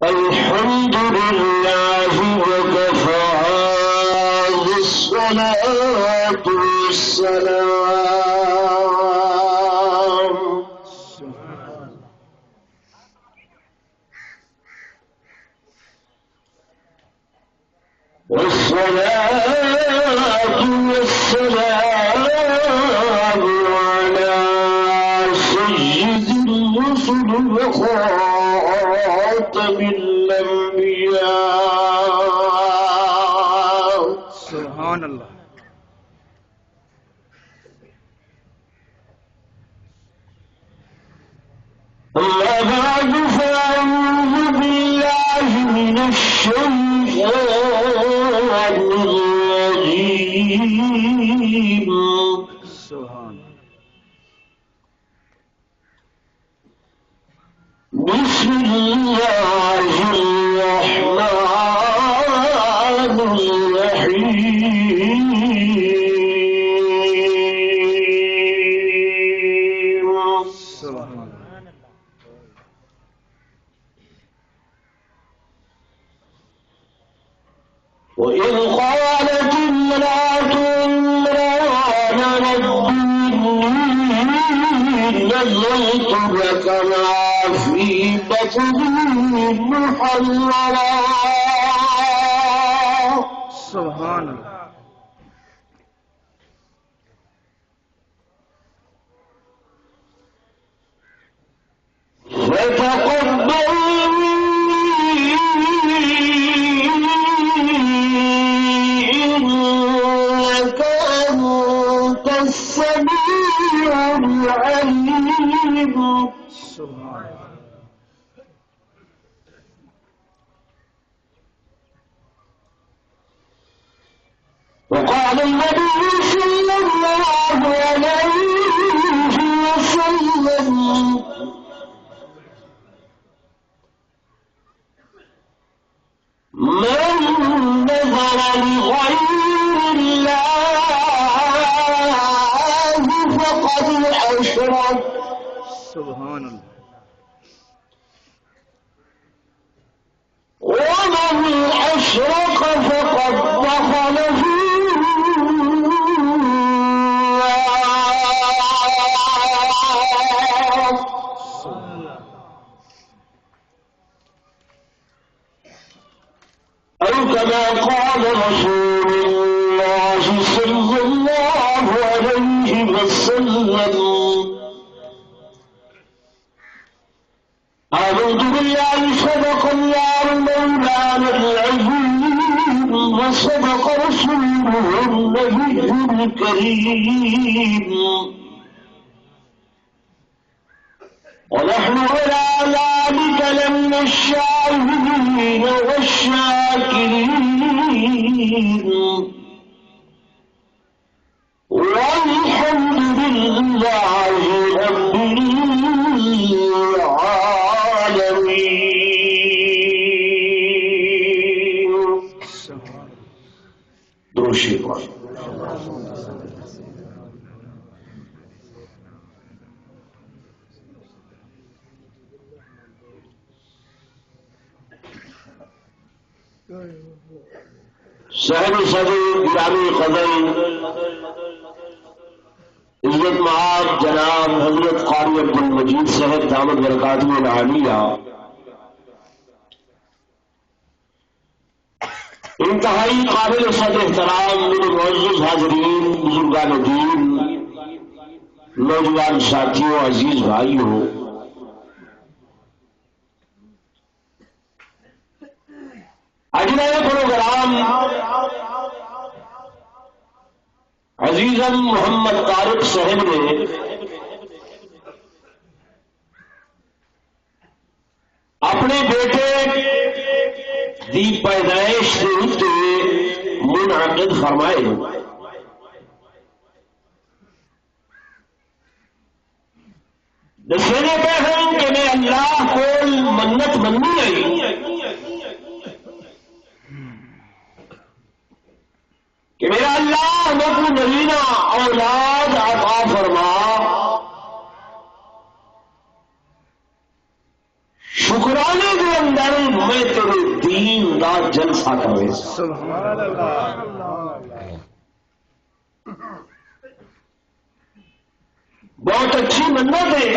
الحمد لله وكفى والصلاة والسلام على سيد الرسل وخاتم الأنبياء. سبحان اللہ. أما بعد فأعوذ بالله من الشيطان الرجيم. سبحان. بسم الله الرحمن الرحيم. سبحان. وإذ قالت امرأة عمران رب إني نذرت لك ما في بطني محررا. سبحان اللہ. فتقبل مني إنك أنت السميع العليم. سبحان. وقال النبي صلى الله عليه وسلم من نظر لغير الله فقد أشرك. سبحان اللہ. ومن أشرك فقد دخل في النار. أو كما قال رسول الله صلى الله عليه وسلم آمنت بالله صدق الله مولانا العظيم وصدق رسوله النبي الكريم ونحن على ذلك لمن الشاهدين والشاكرين والحمد لله رب العالمين. دوشي قال صاحب صدر گرامی قدر عزت معاد جناب حضرت قاری عبد المجید صاحب دامت برکاتہ العالیہ انتہائی قابل صدر احترام میرے معزز حاضرین بزرگان دین نوجوان ساتھیوں عزیز بھائیوں اجلا پروگرام عزیزم محمد طارق صاحب نے اپنے بیٹے دی پیدائش کے اتنے منعقد فرمائے. دسنے پہ ہیں کہ میں اللہ کو منت مننی آئی کہ میرا اللہ نقل نبینا اولاد عطا فرما. شکرانے کے اندر ہوئے تیرے دین دا جلسہ کرے. سبحان اللہ. بہت اچھی منت ہے.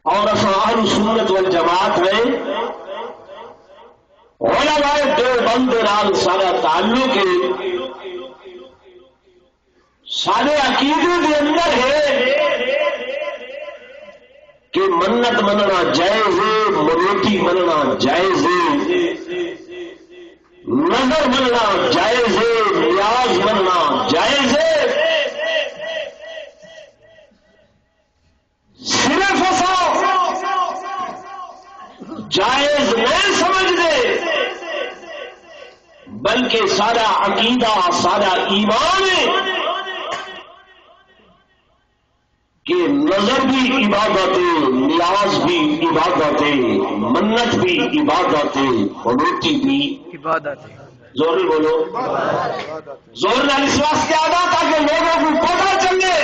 اور اہل سنت والجماعت ہے. علماء دیوبند نال سارا تعلق ہے. سارے عقیدے کے اندر ہے کہ منت مننا جائز ہے، منوتی مننا جائز ہے، نظر مننا جائز ہے، نیاز مننا جائز ہے. صرف جائز نہیں سمجھ دے بلکہ سارا عقیدہ سارا ایمان ہے کہ نظر بھی عبادت ہے، نیاز بھی عبادت ہے، منت بھی عبادت ہے، منوتی بھی عبادت ہے. زور نہیں بولو، زور نہ اس واسطے آدھا تاکہ لوگوں کو پتہ چلے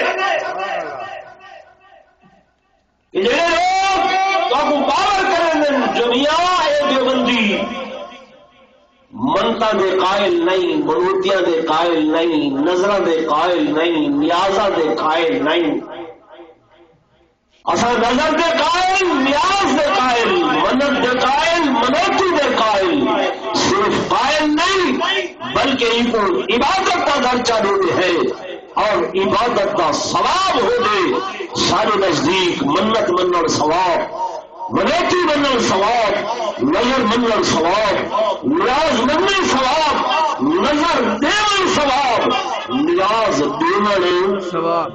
کہ جڑے لوگ تو باور کریں دنیا اے دیوبندی منتا دے قائل نہیں، منوتیاں دے قائل نہیں، نظراں دے قائل نہیں، نیازاں دے قائل نہیں. اصل نظر دے قائل، نیاز دے قائل، منت دے قائل، منوتی دے قائل. صرف قائل نہیں بلکہ ان کو عبادت کا درجہ دیتے ہیں اور عبادت کا ثواب ہو دے. سارے نزدیک منت منن ثواب، منوتی منن ثواب، نظر منن ثواب، نیاز منن ثواب، نظر دیون ثواب، نیاز دیون ثواب.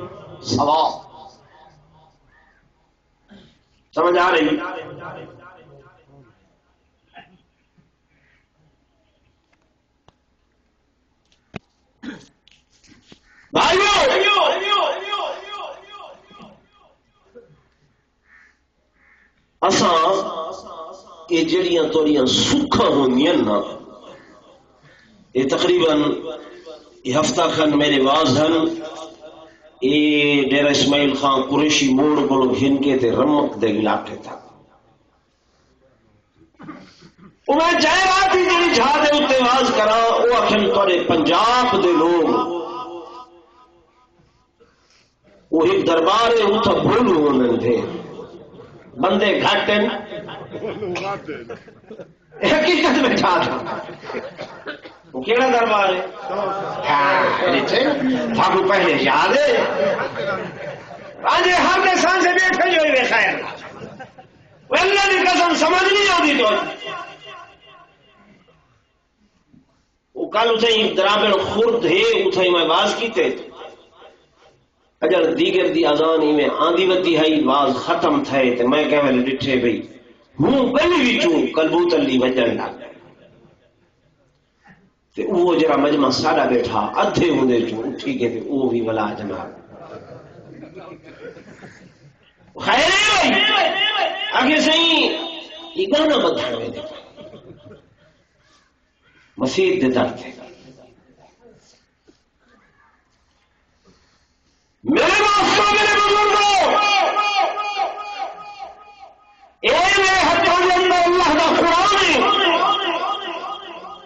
سمجھ آ رہی؟ بھائیو اساں یہ جڑیاں توڑیاں سکھاں ہوندیاں نا، یہ تقریباً ہفتہ کھن میرے واز ہیں. یہ ڈیرہ اسماعیل خان قریشی موڑ کو گھن کے تے رمک دے علاقے تھا. انہیں جائے رات ہی جی جھا دے اتنے واز کرا وہ آخر تھوڑے پنجاب دے لوگ وہ ایک دربار ہے اتھا بھول ہونے تھے بندے گھٹ حقیقت میں تھا. وہ کیڑا دربار ہے؟ تھاکو پہلے یاد ہے آج ہر نسان سے بیٹھے جو ہی خیر وہ اللہ کی قسم سمجھ نہیں آتی. تو وہ کل اتھائی درابر خورد ہے اتھائی میں باز کیتے اجر دیگر دی آزان ہی میں آندھی ودی ہے باز ختم تھے تو میں کہہ میں ڈٹھے بھئی ہوں گلی وچوں کلبوتر لی وجن لگ تے وہ جرا مجمع سارا بیٹھا ادھے ہوندے چوں اٹھی گئے تے وہ بھی ولا جناب خیر ہے بھائی آگے صحیح یہ گانا بدھا میں دیکھا مسیح دے در تھے. میرے دوستوں میرے بزرگوں ہاتھوں کے اندر اللہ کا قرآن ہے،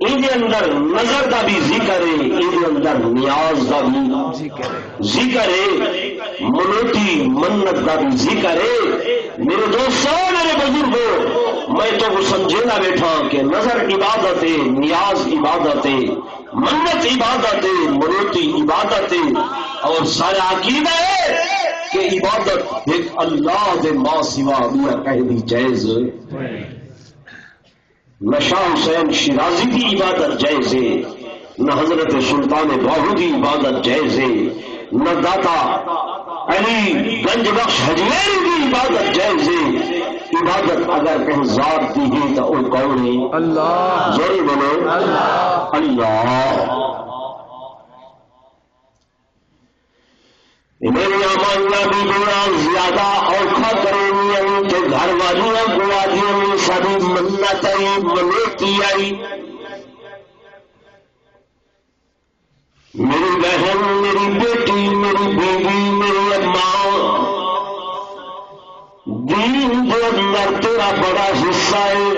ان کے اندر نظر کا بھی ذکر ہے، ان کے اندر نیاز کا بھی ذکر ہے، منوتی منت کا بھی ذکر ہے. میرے دوستوں میرے بزرگوں میں تو وہ سمجھنا بیٹھا کہ نظر عبادت ہے، نیاز عبادت ہے، منت عبادت ہے، منوتی عبادت ہے اور سارا عقیدہ ہے کہ عبادت ایک اللہ دے ما سوا میاں کہہ دی جائز. نہ شاہ حسین شیرازی کی عبادت جائز ہے، نہ حضرت سلطان باہو کی عبادت جائز ہے، نہ داتا علی گنج بخش حجویری کی عبادت جائز ہے. عبادت اگر کہیں ذات دی ہے تو وہ کون ہے؟ اللہ. ضرور بولو اللہ. میری مانگنا بھی بڑا زیادہ اوکھا کریں تو گھر والیاں گوادیوں میں ساری منت آئی منوتی آئی. میری بہن میری بیٹی میری بیوی میری اماں دین دے اندر تیرا بڑا حصہ ہے.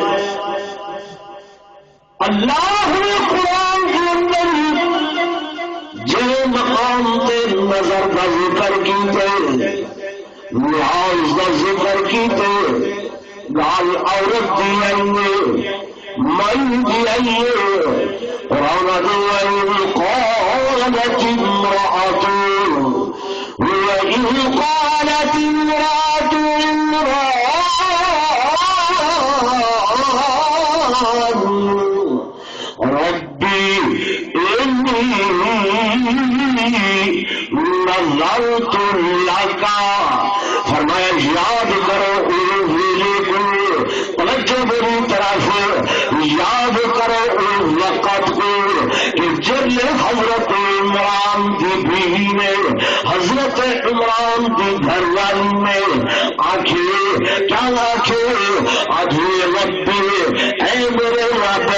اللہ نے قرآن کے اندر جن مقام تے نظر کا ذکر کیتے، نیاز کا ذکر کیتے، گال عورت دی آئیے، مئی دی آئیے، قرآن دی قالت امرأة وإن قالت امرأة ربی انی نظرت لک، فرمایا یاد کرو توجہ میری طرف، یاد کرو اس وقت کو کہ جب حضرت عمران کی بیوی نے حضرت عمران کی گھر والی نے آنکھیں کیا آنکھیں آدھی ربی، اے میرے رب،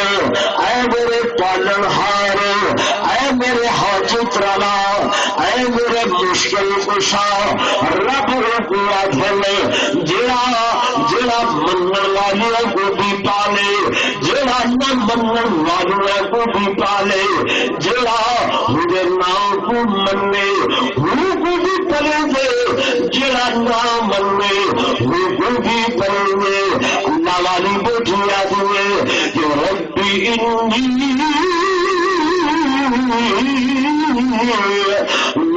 اے میرے پالن ہار، اے میرے حاجت روا، اے میرے مشکل کشا، رب کو آدھن جڑا منن والوں کو بھی پالے، جڑا نہ منن والوں کو بھی پالے، جڑا میرے نام کو منے وہ کو بھی پلے دے، جڑا نہ منے وہ کو بھی پلے دے. اللہ والی بیٹھی آدمی ہے کہ ربی انی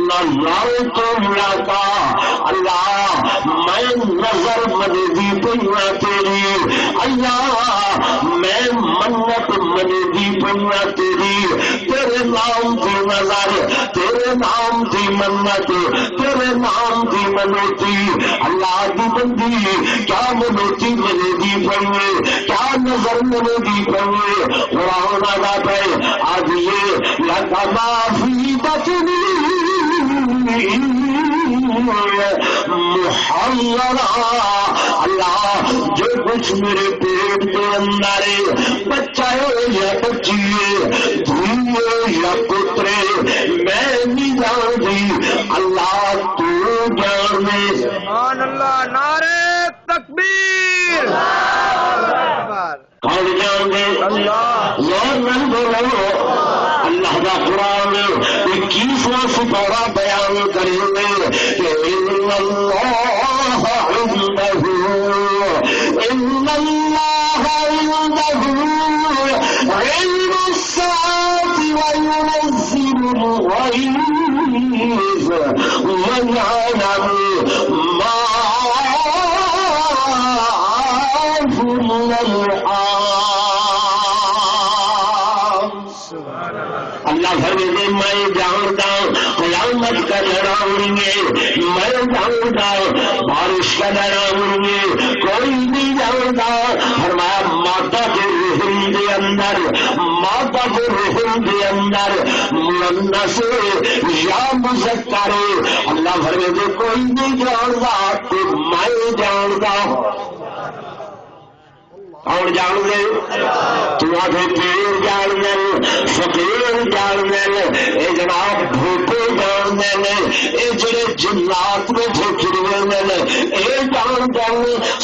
نظرت لک، اللہ میں نظر مندی پہ تیری، اللہ میں منت مندی پہ تیری، تیرے نام کی نظر، تیرے نام کی منت، تیرے نام کی منوتی، اللہ کی بندی کیا منوتی مندی پہ، کیا نظر مندی پہ. قرآن آگا پہ آدھیے لکا معافی بچنی محررا، اللہ جو کچھ میرے پیٹ کے اندر بچہ یا بچی ہے، دھوئے یا پترے، میں نہیں جانتی، اللہ تو جانے. سبحان اللہ، نعرہ تکبیر، کون جان دے اللہ غور بولو. اللہ کا قرآن 21واں سپارہ بیان کریں گے کہ ان اللہ عنده علم الساعة وينزل الغيث ويعلم ما في الأرحام. اللہ فرماتے میں جانتا قیامت کا ڈراؤں گے، میں جانتا بارش کا ڈراؤں گے، کوئی نہیں جانتا. فرمایا ماتا کے رحم کے اندر، ماتا کے رحم کے اندر مؤنث یا مذکر، اللہ فرماتے کوئی نہیں جانتا، تو میں جانتا. اور جان دے تو آدھے پیر جان دیں، فقیر جان دیں، اے جناب بھوپے جان دیں، اے جڑے جنات میں ٹھکرے دیں، اے جان دیں.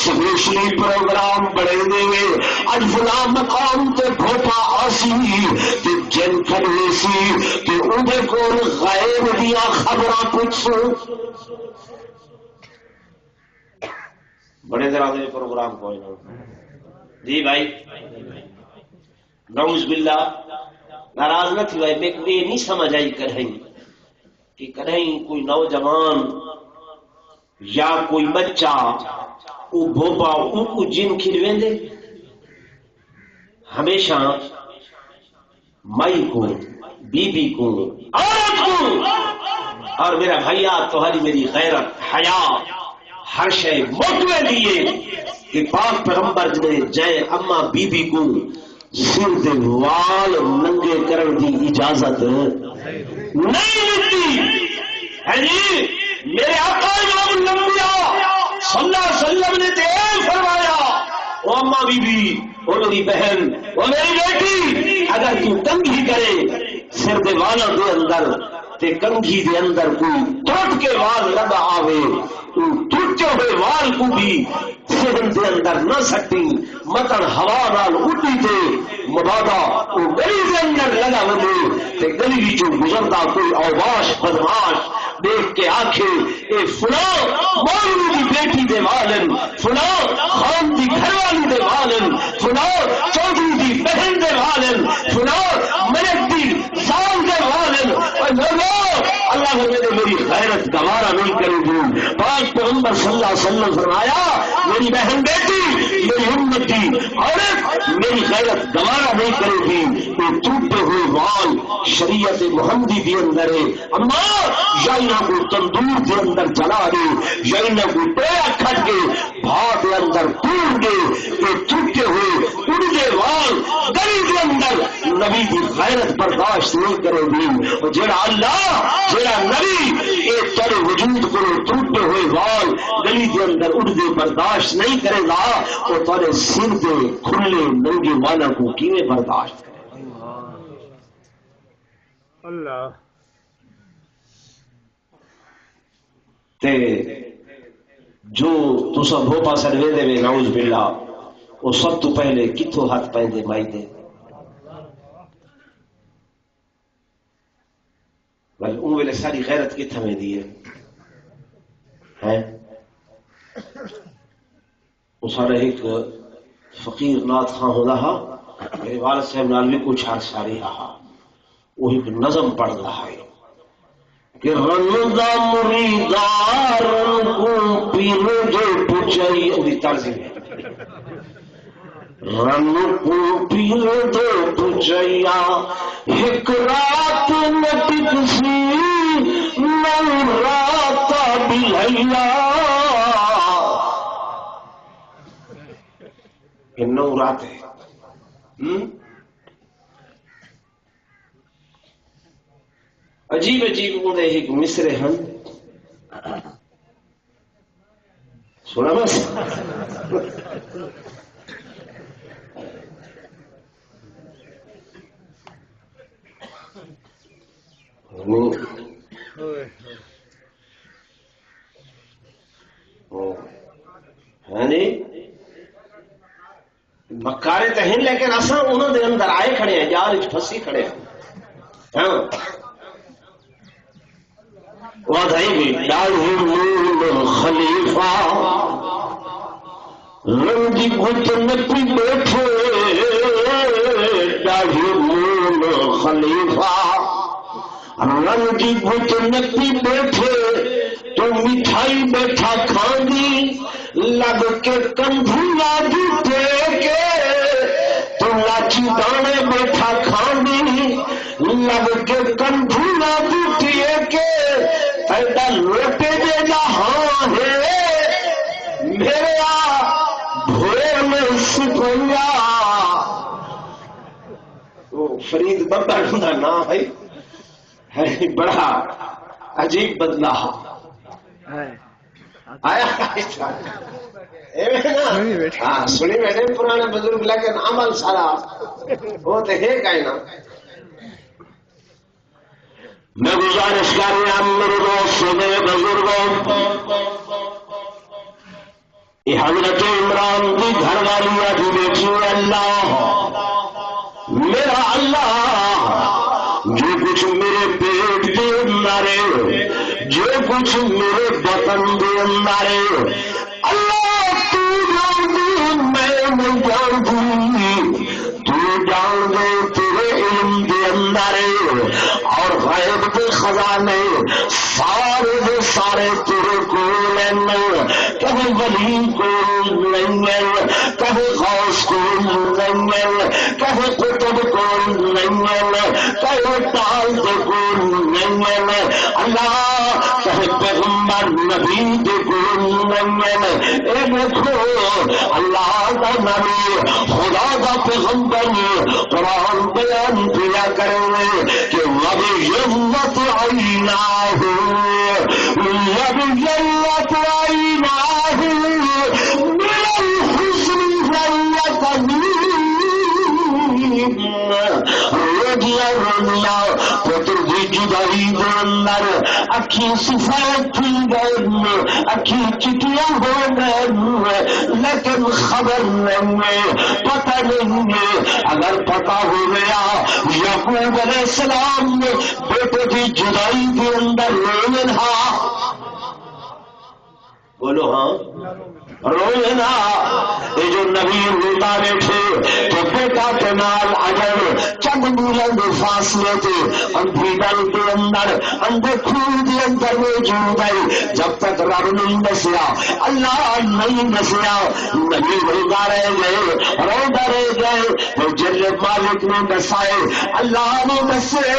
سپیشلی پروگرام بڑے دیں گے، اج فلاں مقام تے بھوپا آسی تے جن کھڑے سی تے انہیں کو غیب دیا خبراں پوچھو. بڑے طرح کے پروگرام کوئی نہ جی بھائی، نعوذ باللہ ناراض نہ تھی بھائی، میں نہیں سمجھ آئی کہیں کہ کہیں کوئی نوجوان یا کوئی بچہ او بھوپا او کو جن کھلویں دے. ہمیشہ مائی کو، بی بی کو، عورت کو، اور میرا بھیا تمہاری میری غیرت حیا ہر شے موقع دیے کہ پاک پیغمبر نے جے اما بی بی کو سر دے وال ننگے کرن دی اجازت نہیں دیتی ہے. جی میرے آقا امام الانبیاء صلی اللہ علیہ وسلم نے تو فرمایا او اما بی بی، او میری بہن، او میری بیٹی، اگر تو کنگھی کرے سر دے والا دے اندر تے کنگھی دے اندر کوئی ٹوٹ کے وال نہ آوے، تو ٹوٹے ہوئے وال کو بھی سر ذہن دے اندر نہ سٹی متن ہوا نال اڈی تے مبادا او گلی دے اندر لگا وے تے گلی وچوں گزردا کوئی اوباش بدماش دیکھ کے آکھے اے فلاں مولوی دی بیٹی دے والن فلاں خان دی گھر والی دے والن فلاں چودھری دی بہن دے والن فلاں ملک دی سال دے والن اور لوگوں اللہ نے میری غیرت گوارا نہیں کرے گی. پاک پیغمبر صلی اللہ علیہ وسلم فرمایا میری بہن بیٹی میری امتی عورت میری غیرت گوارا نہیں کرے گی تو ٹوٹے ہوئے وال شریعت محمدی کے اندر ہے. اما یا انہاں کو تندور کے اندر جلا دے یا انہاں کو ٹویا کھٹ کے بھاؤ کے اندر ٹوٹ دے تو ٹوٹے ہوئے اڑدے وال گلی کے اندر نبی کی غیرت برداشت نہیں کرے گی. اور جڑا اللہ جڑا نبی ایک تیرے وجود کو ٹوٹے ہوئے وال گلی کے اندر اڑدے برداشت نہیں کرے گا وہ تیرے سر کے کھلے ننگے والا کو کیویں برداشت کرے گا. اللہ تے جو تسا بھوپا سڑوے دے میں نعوذ باللہ وہ سب تو پہلے کتوں ہاتھ پہندے مائی دے بل ان ویلے ساری غیرت کتھا میں دی ہے وہ سارا ایک فقیر نات خان ہو رہا میرے والد صاحب نالوی کو چھار ساری رہا وہ ایک نظم پڑھ رہا ہے کہ رنگا مریدار کو پیرو جو پوچھائی ابھی طرز ہے رن کو پیرو جو پوچھایا ایک رات نٹک سی نو رات بلھیا یہ نو رات ہے عجیب عجیب اندر ایک مصرے ہن سنا بس ہاں جی مکارے تو ہیں لیکن اصا انہوں دے اندر آئے کھڑے ہیں جال پھنسی کھڑے ہیں ہاں خلیفہ رنگی گت نپی بیٹھے ڈاڑھی مون خلیفہ رنگی گت نپی بیٹھے تو مٹھائی بیٹھا کھاندی لگ کے کندھولا جھوٹے کے تو لاچی دانے بیٹھا کھاندی لگ کے کندھولا جھوٹے کے پیدا لوٹے دے جہاں ہے میرا بھوئے میں سپیا وہ فرید بابا کا نام ہے بڑا عجیب بدلا آیا ہاں سنی بیٹھے پرانے بزرگ لیکن عمل سارا وہ تو ہے کہیں نا. میں گزارش کر رہا ہوں میرے دوستوں میرے بزرگوں یہ حضرت عمران کی گھر والی کی بیٹی اللہ میرا اللہ جو کچھ میرے پیٹ کے اندر ہے جو کچھ میرے بطن کے اندر ہے اللہ تو جان میں نہیں جانتی تو جان دے تیرے علم کے اندر ہے اور غیب کے خزانے سارے کے سارے تیرے کول ہیں کہیں ولی کول نہیں ہے کہیں غوث کول نہیں ہے کہیں قطب کول نہیں ہے کہیں ٹال کے کول نہیں ہے اللہ کہیں پیغمبر نبی کے کول نہیں ہے. اے دیکھو اللہ کا نبی خدا کا پیغمبر قرآن بیان کیا کریں گے کہ وَبِجَلَّتْ عَيْنَاهُ وَبِجَلَّتْ عَيْنَاهُ مِنَ الْحُسْنِ رضیا پتر دی جدائی دے اندر اکھی سفید تھی گئے اکھی چٹیاں ہو گئے لیکن خبر نہیں ہے، پتہ نہیں ہے۔ اگر پتہ ہو گیا یعقوب علیہ السلام نے بیٹے کی جدائی کے اندر روئے نہ، بولو ہاں روئے نا، یہ جو نبی روتا بیٹھے تو بیٹا کے نال اجر چند میلوں کے فاصلے تھے اندھی دل کے اندر اندھے خون کے اندر موجود ہے، جب تک رب نہیں دسیا، اللہ نہیں دسیا، نبی روتا رہ گئے، روتا رہ گئے، تو جل مالک نے دسائے، اللہ نے دسے،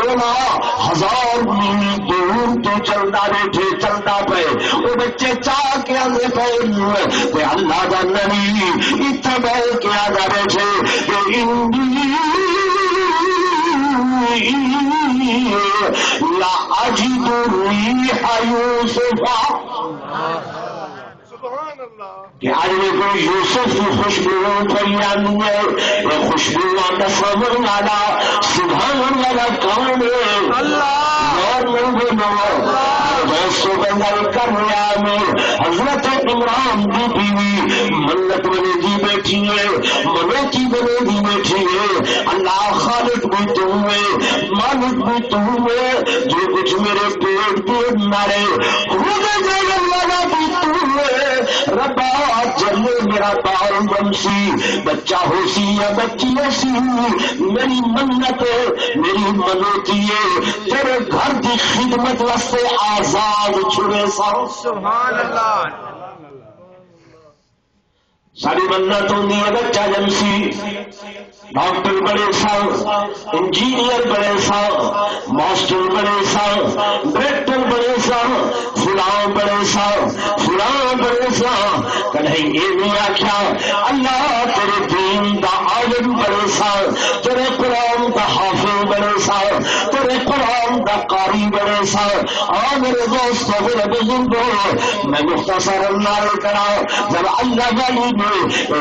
14,000 میل دور تو چلتا بیٹھے چلتا پے، وہ بچے چاہ کے آگے پے، اللہ کا نبی اتنا بہت کیا جا بیٹھے کہ لا اجد ریح یوسف، کہ آج میں کوئی یوسف کی خوشبو پریانی ہے، یہ خوشبو کا سمجھ والا سبحان والا کون ہے؟ اللہ اور کر رہا میں حضرت عمران کی بیوی منت بنے دی بیٹھی ہے، منوتی بنے دی بیٹھی ہے، اللہ خالق بھی تم ہے، مالک بھی تم ہے، جو کچھ میرے پیٹ کے مارے والا بھی تم ہے، ربا چلے میرا بال بنسی، بچہ ہو سی یا بچی ہو سی، میری منت میری منوتی ہے، تیرے گھر کی خدمت واسطے آزاد چھڑے سا، سبحان اللہ، ساری منت ہوتی ہے بچہ جمسی، ڈاکٹر بڑے سا، انجینئر بڑے سا، ماسٹر بڑے سا، ڈائریکٹر بڑے سا، فلاں بڑے سا، فلاں بڑے سا، کہیں یہ نہیں آخیا اللہ تیرے دین دا عالم بڑے سا، تیرے قرآن دا حافظ بڑے سا، تیرے قرآن دا قاری بڑے سا۔ آ میرے دوستو میرے بزرگوں، میں مختصر اللہ کرا، جب اللہ والی نے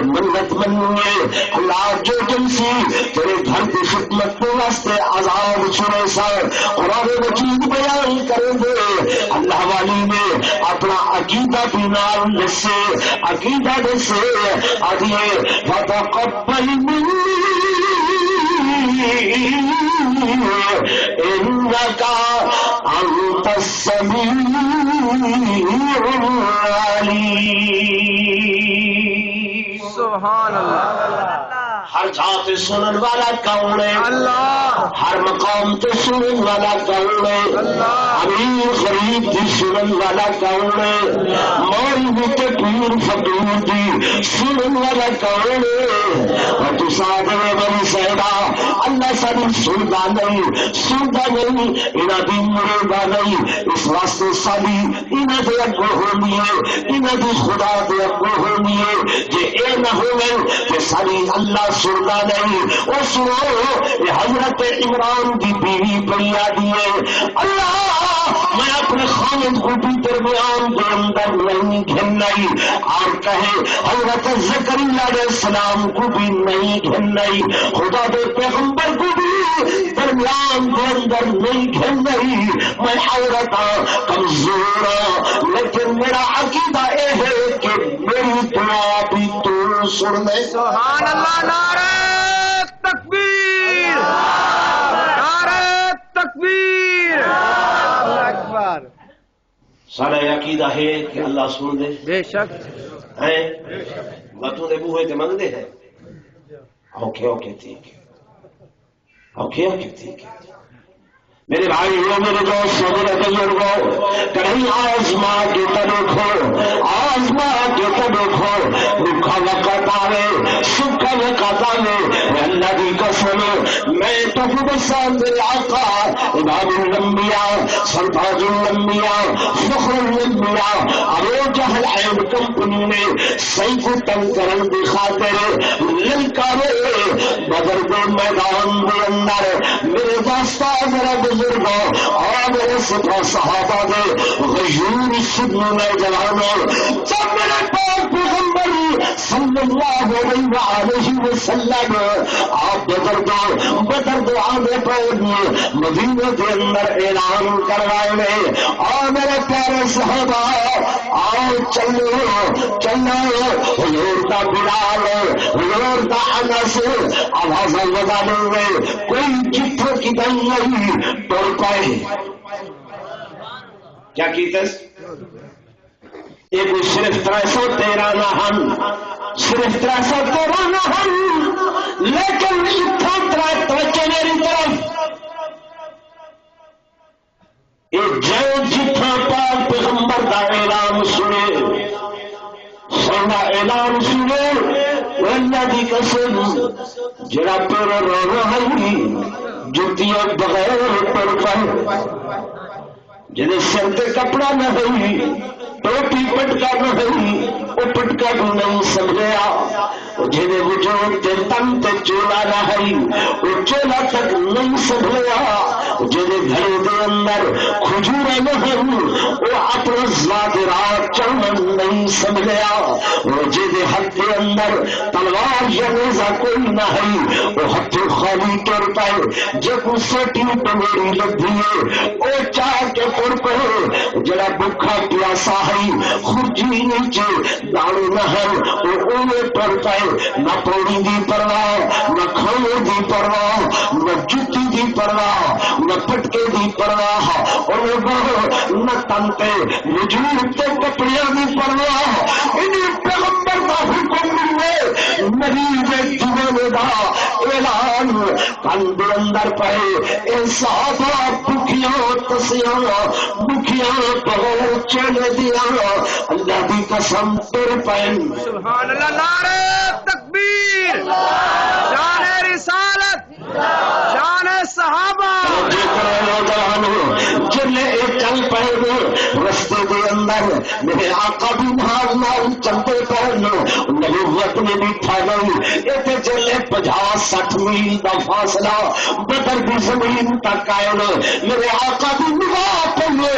منت منی، اللہ جو جنسی تیرے گھر کی خدمت کے واسطے عذاب چھوڑے سا، قرآن مجید بیان کریں گے، اللہ والی نے اپنا عقیدہ بھی نال دسے، عقیدہ دسے، آدھیے وَتَقَبَّلْ مِنِّي إِنَّكَ أَنْتَ السَّمِيعُ الْعَلِيمُ۔ سبحان اللہ، ہر ذات سنن والا کون ہے؟ اللہ۔ ہر مقام تے سنن والا کون ہے؟ اللہ۔ امیر غریب دی سنن والا کون ہے؟ مولوی تے پیر فقیر دی سنن والا کون ہے؟ اور تو سادے بنی صاحبہ اللہ ساری سندا نہیں، سندا نہیں، انہاں دی مردا نہیں، اس واسطے ساری انہاں دے اگوں ہونی ہے، انہاں دی خدا دے اگوں ہونی ہے، جے اے نہ ہوے تے ساری اللہ سندا نہیں۔ اور سنو یہ حضرت عمران کی بیوی بڑی آدھی ہے، اللہ میں اپنے خامد کو بھی درمیان کے اندر نہیں گھنائی، اور کہے حضرت زکریا علیہ السلام کو بھی نہیں گھنائی، خدا دے پیغمبر کو بھی درمیان کے اندر نہیں گھنائی، میں عورت کمزور ہوں، لیکن میرا عقیدہ یہ ہے کہ میری دعا بھی تو سن لے۔ سبحان اللہ، نعرہ تکبیر، نعرہ تکبیر، اللہ اکبر۔ سارا عقیدہ ہے کہ اللہ سن دے، بے شک ہیں بتوں دے بوہے تے منگدے ہیں، اوکے اوکے ٹھیک ہے، اوکے اوکے ٹھیک ہے۔ میرے بھائی ہو، میرے دوست ہو، میرے بزرگوں، کہیں آزما کے تو دیکھو، آزما کے تو دیکھو، رکھا وقت آئے، سکھا وقت آئے، اللہ کی قسم میں تو بسان میرے آقا امام الانبیاء سرتاج الانبیاء فخر الانبیاء ابو جہل اینڈ کمپنی نے صحیح کو تنگ کرن کی خاطر للکارے بدر کے میدان کے اندر میرے دوستا میرا بزرگوں اور میرے سپاہ صحابہ دے غیور سدن میں جوانوں، جب میرے پاک پیغمبر صلی اللہ علیہ وسلم آپ بدر دو آنے پر مدینہ کے اندر اعلان کروائے، اور میرے پیارے صحابہ آؤ چلو چلو حضور دا بلال حضور دا انس آواز لگا دیں گے کوئی جتھوں کی دن نہیں ٹول پائے کیا کیتے یہ صرف 313 نہ ہن صرف 313 نہ ہن لیکن اتھا توجہ میری طرف یہ جو جتھا پاک پیغمبر دا اعلان سنے سونا اعلان سنے اللہ دی قسم جڑا پیرو رو رہا ہے جتیاں بغیر پر پائے جنہیں سر تے کپڑا نہ ہوئی ٹوپی پٹکا نہ ہوئی وہ پٹکا بھی نہیں سمجھیا جنہیں وجود تے تن تے چولا نہ ہوئی وہ چولا تک نہیں سمجھیا جنہیں گھروں دے اندر کھجورا نہ ہوئی وہ اپنا ظاہرات چمن نہیں سمجھیا وہ جنہیں ہاتھ کے اندر تلوار یا نیزہ کوئی نہ ہوئی وہ ہاتھ خالی ٹر پائے جب سوٹی ٹنگری لگی ہے وہ چاہ کے پڑ پڑے جڑا بکھا پیاسا ہے خرجی نیچے داڑو نہ ہے وہ اوے ٹر پائے نہ پوڑی دی پرواہ نہ کھانے دی پرواہ نہ جتی دی پرواہ نہ پٹکے دی پرواہ اور نہ تنتے وجود تے کپڑیاں دی پرواہ انہیں پیغمبر دا حکم ملے مریض جوانے دا اعلان کن دے اندر پائے اے صحابہ بکھیاں تسیاں بکھیاں بہت چلے دیا اللہ دی قسم تر پائن سبحان اللہ نعرہ تکبیر شان رسالت شان صحابہ جلے چل پائے رستے کے اندر میرے آقا بھی نال چلتے پہن نبوت میں بھی تھا گئی ایک جلے 50-60 میل کا فاصلہ بدر کی زمین تک آئے میرے آقا بھی نگاہ پہلے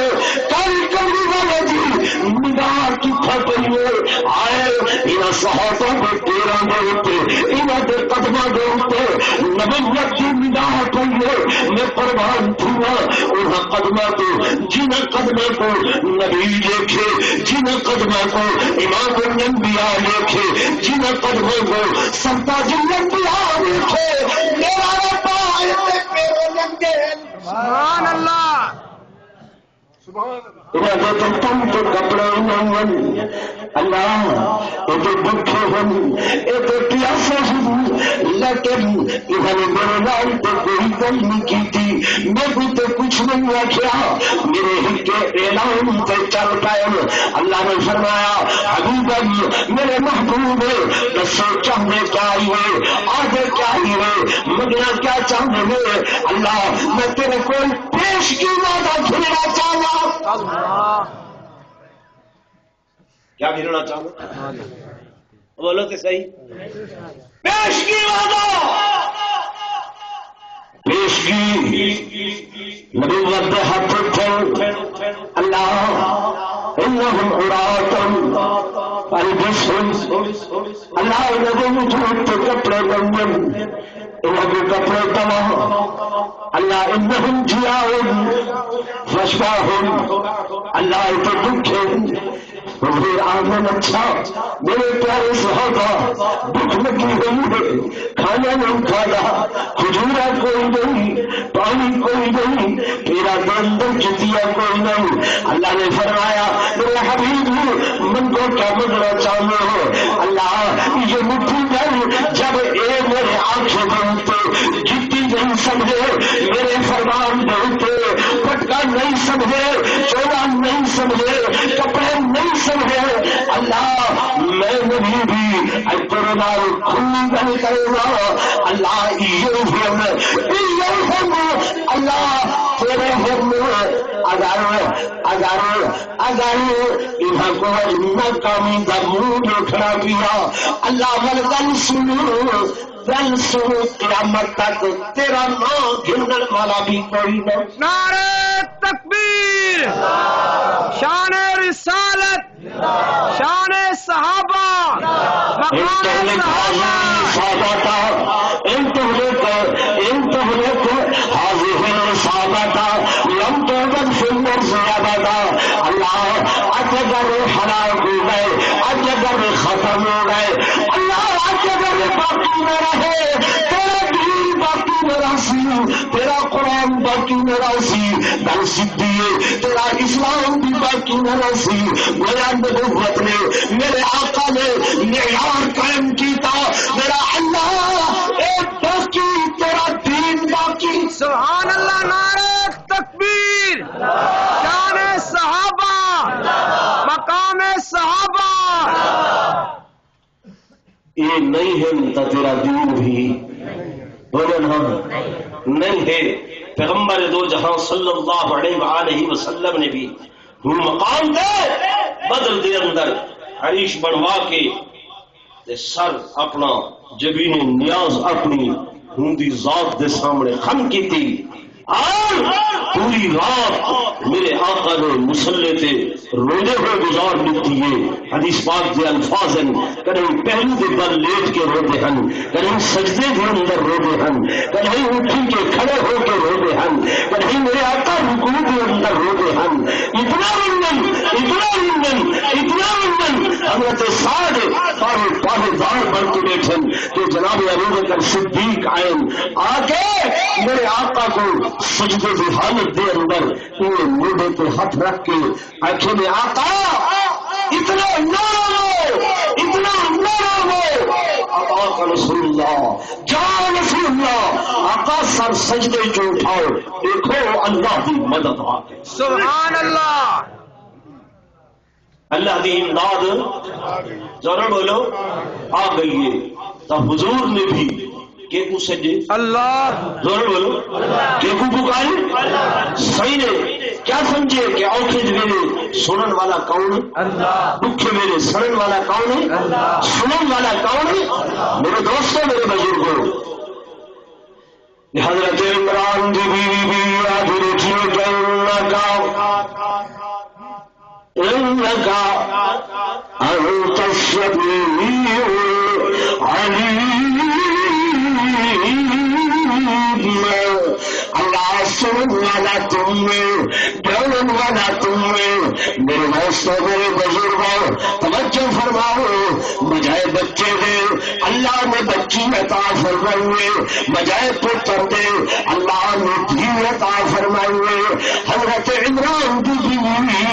کل کرنے والے جی نگاہ کی پھٹیے آئے انہاں صحابہ کے پیروں کے اوپر انہاں کے قدموں کے اوپر نبوت کی نگاہ پہلے میں قربان تھا انہاں قدموں کو جنہیں قدموں کو نبی دیکھے جنہیں قدموں کو امام الانبیاء دیکھے جنہیں قدموں کو سرتاج الانبیاء دیکھے میرا رب آئے پیروں لگے سبحان اللہ تم تو کپڑے نہیں اللہ یہ تو بکھے ہوں یہ تو پیاسے ہوں لیکن انہوں نے میرے نام تو کوئی گل نہیں کی تھی میں بھی تو کچھ نہیں رکھا میرے ہی کے اعلان سے چل پائے اللہ نے فرمایا حبیب میرے محبوب دسو چاہنے کیا آئیے آگے کیا آئیے مجھے کیا چاہنے میں اللہ میں تیرے کو پیش کی وعدہ پھرنا چاہنا کیا گرنا چاہوں بولو تو صحیح پیشگی وعدہ پیشگی نبوت دے ہاتھ اٹھے اللہ انہم عراۃ البسهم اللہ انہوں وجود کے کپڑے بندن انہوں کے کپڑے تمام اللہ انہم جیاؤن فشفاہم اللہ تو دکھے حضور آمن اچھا میرے پیارے صحابہ دکھ لگی ہوئی ہے کھانا نہیں کھانا کھجورا کوئی نہیں پانی کوئی نہیں تیرا اندر جتیا کوئی نہیں اللہ نے فرمایا میرے حبیب من کو کیا مدنا چاہتے ہو اللہ یہ مٹھی کر جب اے میرے آنکھیں بنتے جتنی نہیں سمجھے میرے فرمان بنتے پٹکا نہیں سمجھے چولا نہیں سمجھے کپڑے نہیں سمجھے اللہ میں نبی بھی اکبرنال کھلی گل کرے گا اللہ یہ ہم اللہ تیرے ہم اگر انہاں کو ناکامی دا منہ اٹھنا پیا اللہ ولدن سنو دل سنو قیامت تک تیرا نام گھنن والا بھی کوئی نہیں نعرہ تکبیر شان رسالت شان صحابہ مقام صحابہ اللہ اتگر حلال اگر ختم ہو گئے، اللہ کے گھر باقی نہ رہے، تیرا دین باقی نہ رہی، تیرا قرآن باقی نہ رہی، گل سیدھی ہے، تیرا اسلام بھی باقی نہ رہی۔ میرا نبوت نے، میرے آقا نے معیار قائم کیتا، میرا اللہ ایک باقی، تیرا دین باقی۔ سبحان اللہ، نعرہ تکبیر، شان صحابہ، مقام صحابہ۔ یہ نہیں ہے تو تیرا دین بھی نہیں ہے۔ پیغمبر دو جہاں صلی اللہ علیہ وآلہ وسلم نے بھی مقام دے بدر دے اندر عریش بنوا کے سر اپنا جبین نیاز اپنی ہوندی ذات دے سامنے خم کی تھی، اور پوری رات میرے آقا نے مسلے تے رونے ہوئے گزار دیتی ہے۔ حدیث پاک دے الفاظ ہیں، کہیں پہلو دے بل لیٹ کے روتے ہیں، کہیں سجدے دے اندر روتے ہیں، کہیں اٹھی کے کھڑے ہو کے روتے ہیں، کہیں میرے آقا رکوع دے اندر روتے ہیں۔ اتنا رنجن، اتنا رنجن، اتنا رنجن حضرت سعد پاہے دار بن کے بیٹھے کہ جناب ابو بکر صدیق آئے آ کے میرے آقا کو سجدے کی حالت دے اندر موڈے پہ ہاتھ رکھ کے آنکھوں میں آقا اتنا نہ رو، اتنا نہ رو۔ آقا رسول اللہ، جان رسول اللہ، آقا سر سجدے جو اٹھاؤ، دیکھو اللہ کی مدد آ گئی۔ سبحان اللہ، اللہ کی امداد ضرور بولو آ گئی ہے۔ تو حضور نے بھی کہ کو سجے اللہ، ضرور بولو کہ کو پکارے صحیح نے کیا سمجھے کہ اوکھے میرے سنن والا کون ہے؟ اللہ، دکھے میرے سنن والا کون ہے؟ اللہ، سنن والا کون ہے؟ میرے دوستوں، میرے بزرگوں، حضرت عمران کی بیوی بھی آج روٹیوں کے انکا انت السمیع العلیم، اللہ سنن والا تم میں، ڈرن والا تم میں۔ میرے دوستوں، میرے بزرگوں، توجہ فرماؤ، بجائے بچے دے اللہ نے بچی عطا فرمائے، بجائے پتر دے اللہ نے دھی عطا فرمائے۔ حضرت عمران کی بیوی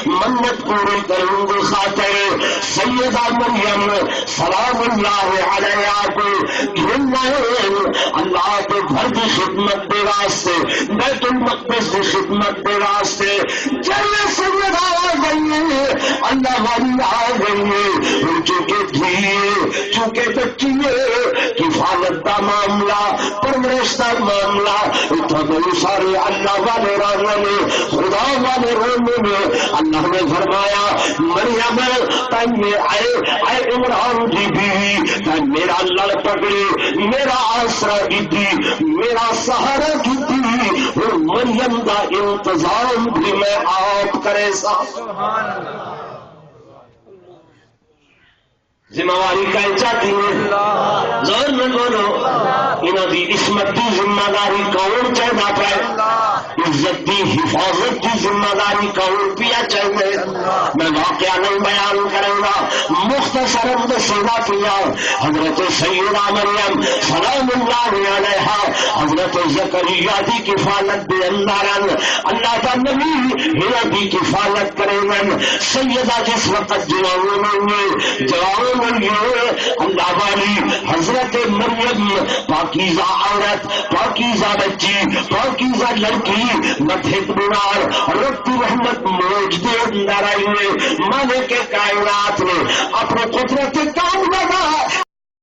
منت پوری کروں گے خاطر سیدہ مریم سلام اللہ علیہا کو اللہ کے گھر کی خدمت کے واسطے، بیت المقدس کی خدمت کے واسطے جلد سیدہ آ گئی ہے، اللہ والی آ گئی ہے، چونکہ دھی، چونکہ بچی ہے، کفالت کا معاملہ، پرورش کا معاملہ، اتنا بڑے سارے اللہ والے رانے میں، خدا والے رونے میں اللہ نے فرمایا مریم تینے اے عمران کی بیوی تے میرا لڑ پکڑی، میرا آسرا کی، میرا سہارا کی، اور مریم کا انتظام بھی میں آپ کرے سا۔ ذمہ داری کا چاہتی ہے زور میں بولو، انہوں کی عصمت کی ذمہ داری کون چاہنا پائے، عزت کی حفاظت کی ذمہ داری کون پیا چاہیے۔ میں واقعہ نہیں بیان کروں گا، مختصر دسنا کیا حضرت سیدہ مریم سلام اللہ علیہا حضرت زکریا کی کفالت دے اندر اللہ کا نبی ہنا کی کفالت کرے گا۔ سیدہ جس وقت جوان اللہ والی حضرت مریم پاکیزہ عورت، پاکیزہ بچی، پاکیزہ لڑکی، مدھت بنار ربی رحمت موج دے اندر آئی ہوئے، مالک کے کائنات نے اپنے قدرت کام لگا